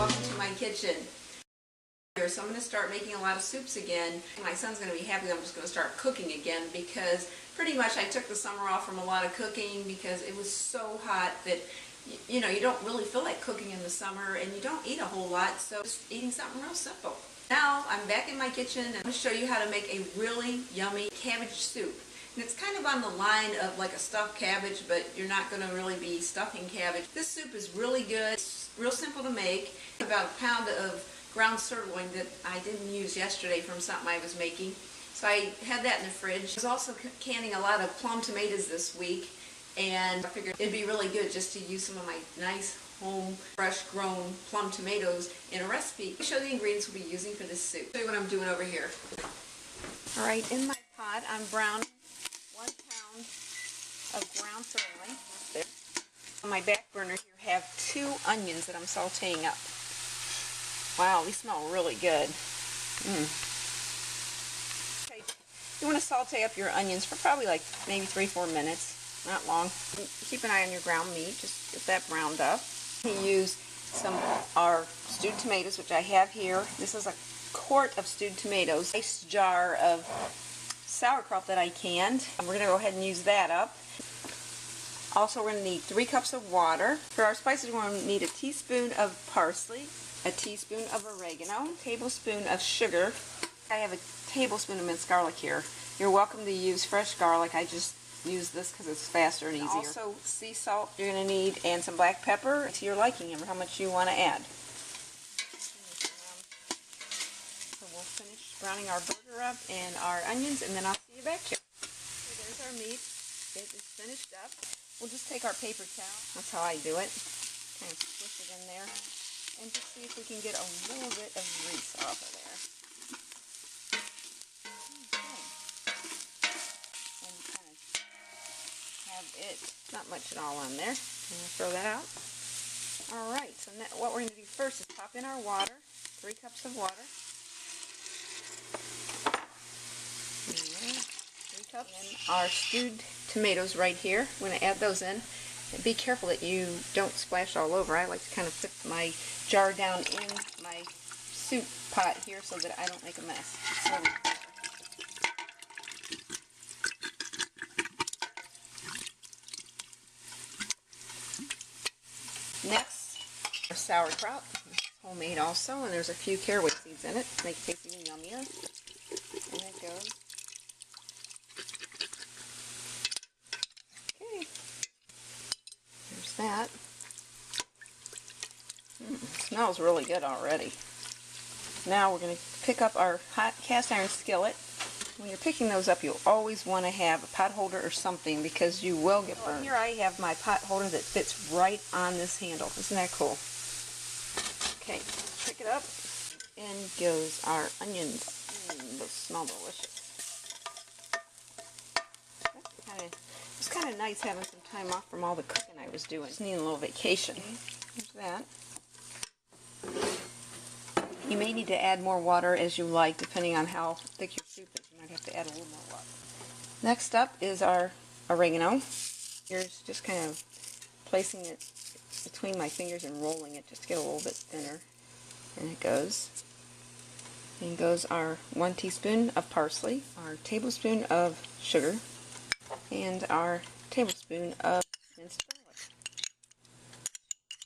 welcome to my kitchen. So I'm going to start making a lot of soups again. My son's going to be happy that I'm just going to start cooking again because pretty much I took the summer off from a lot of cooking because it was so hot that you don't really feel like cooking in the summer and you don't eat a whole lot, so just eating something real simple. Now I'm back in my kitchen and I'm going to show you how to make a really yummy cabbage soup. And it's kind of on the line of like a stuffed cabbage, but you're not going to really be stuffing cabbage. This soup is really good. It's real simple to make. About a pound of ground sirloin that I didn't use yesterday from something I was making. So I had that in the fridge. I was also canning a lot of plum tomatoes this week, and I figured it'd be really good just to use some of my nice home fresh grown plum tomatoes in a recipe. I'll show you the ingredients we'll be using for this soup. Show you what I'm doing over here. Alright, in my pot I'm browning 1 pound of ground sirloin. There. On my back burner here have 2 onions that I'm sauteing up. Wow, these smell really good. Okay, you want to saute up your onions for probably like maybe 3-4 minutes, not long. Keep an eye on your ground meat, just get that browned up. We use some of our stewed tomatoes, which I have here. This is a quart of stewed tomatoes. A nice jar of sauerkraut that I canned. And we're going to go ahead and use that up. Also, we're going to need 3 cups of water. For our spices, we're going to need a teaspoon of parsley, a teaspoon of oregano, a tablespoon of sugar. I have a tablespoon of minced garlic here. You're welcome to use fresh garlic. I just use this because it's faster and easier. Also, sea salt you're going to need, and some black pepper to your liking and how much you want to add. So we'll finish browning our burger up and our onions, and then I'll see you back here. Okay, there's our meat. It is finished up. We'll just take our paper towel. That's how I do it. Kind of squish it in there. And just see if we can get a little bit of grease off of there. Okay. And kind of have it, not much at all on there. I'm going to throw that out. Alright, so now what we're going to do first is pop in our water, 3 cups of water. And 3 cups. And our stewed tomatoes right here. We're going to add those in. And be careful that you don't splash all over. I like to kind of put my jar down in my soup pot here so that I don't make a mess. So, next, our sauerkraut. It's homemade also, and there's a few caraway seeds in it to make it taste even yummier. And it goes. Okay. There's that. It smells really good already. Now we're going to pick up our hot cast iron skillet. When you're picking those up, you'll always want to have a pot holder or something because you will get burned. Here I have my pot holder that fits right on this handle. Isn't that cool? Okay, pick it up. In goes our onions. Those smell delicious. It's kind of nice having some time off from all the cooking I was doing. Just needing a little vacation. There's that. You may need to add more water as you like, depending on how thick your soup is. You might have to add a little more water. Next up is our oregano. Here's just kind of placing it between my fingers and rolling it just to get a little bit thinner. And it goes. And goes our 1 teaspoon of parsley, our tablespoon of sugar, and our tablespoon of minced garlic.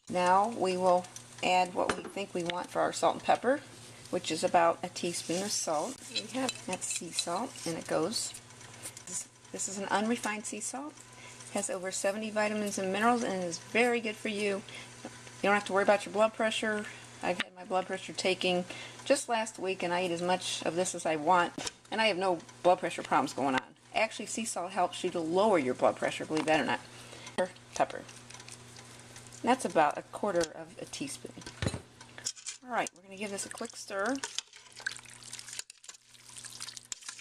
Now we will add what we think we want for our salt and pepper, which is about a teaspoon of salt. We have that's sea salt, and it goes. This is an unrefined sea salt. It has over 70 vitamins and minerals, and is very good for you. You don't have to worry about your blood pressure. I've had my blood pressure taking just last week, and I eat as much of this as I want, and I have no blood pressure problems going on. Actually, sea salt helps you to lower your blood pressure, believe that or not. Pepper. And that's about a 1/4 of a teaspoon. Alright, we're going to give this a quick stir. It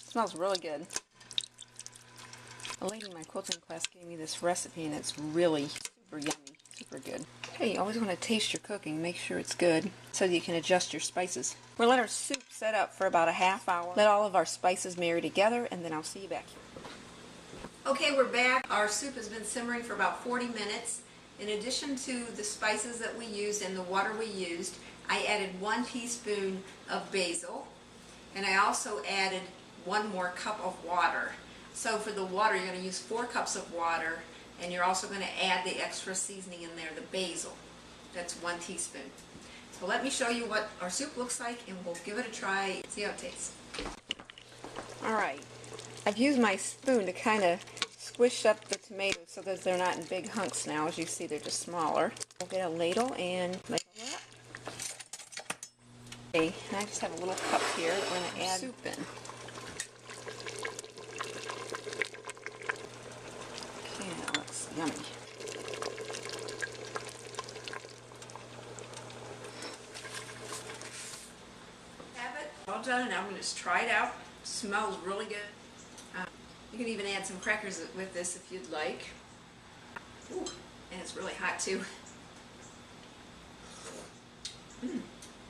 smells really good. A lady in my quilting class gave me this recipe, and it's really super yummy, super good. Okay, you always want to taste your cooking, make sure it's good, so that you can adjust your spices. We'll let our soup set up for about a ½ hour. Let all of our spices marry together, and then I'll see you back here. Okay, we're back. Our soup has been simmering for about 40 minutes. In addition to the spices that we used and the water we used, I added 1 teaspoon of basil, and I also added 1 more cup of water. So for the water, you're going to use 4 cups of water, and you're also going to add the extra seasoning in there, the basil. That's 1 teaspoon. So let me show you what our soup looks like, and we'll give it a try, see how it tastes. Alright, I've used my spoon to kind of squish up the tomatoes so that they're not in big hunks now. As you see, they're just smaller. We'll get a ladle and ladle that. Okay, and I just have a little cup here that we're going to add soup in. Okay, that looks yummy. Have it all done, and now I'm going to just try it out. It smells really good. You can even add some crackers with this if you'd like. Ooh, and it's really hot too.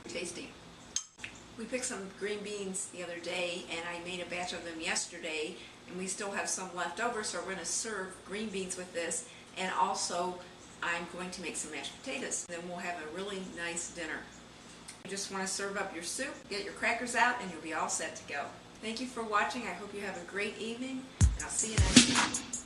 Tasty. We picked some green beans the other day, and I made a batch of them yesterday, and we still have some left over, so we're going to serve green beans with this, and also I'm going to make some mashed potatoes. Then we'll have a really nice dinner. You just want to serve up your soup, get your crackers out, and you'll be all set to go. Thank you for watching. I hope you have a great evening, and I'll see you next time.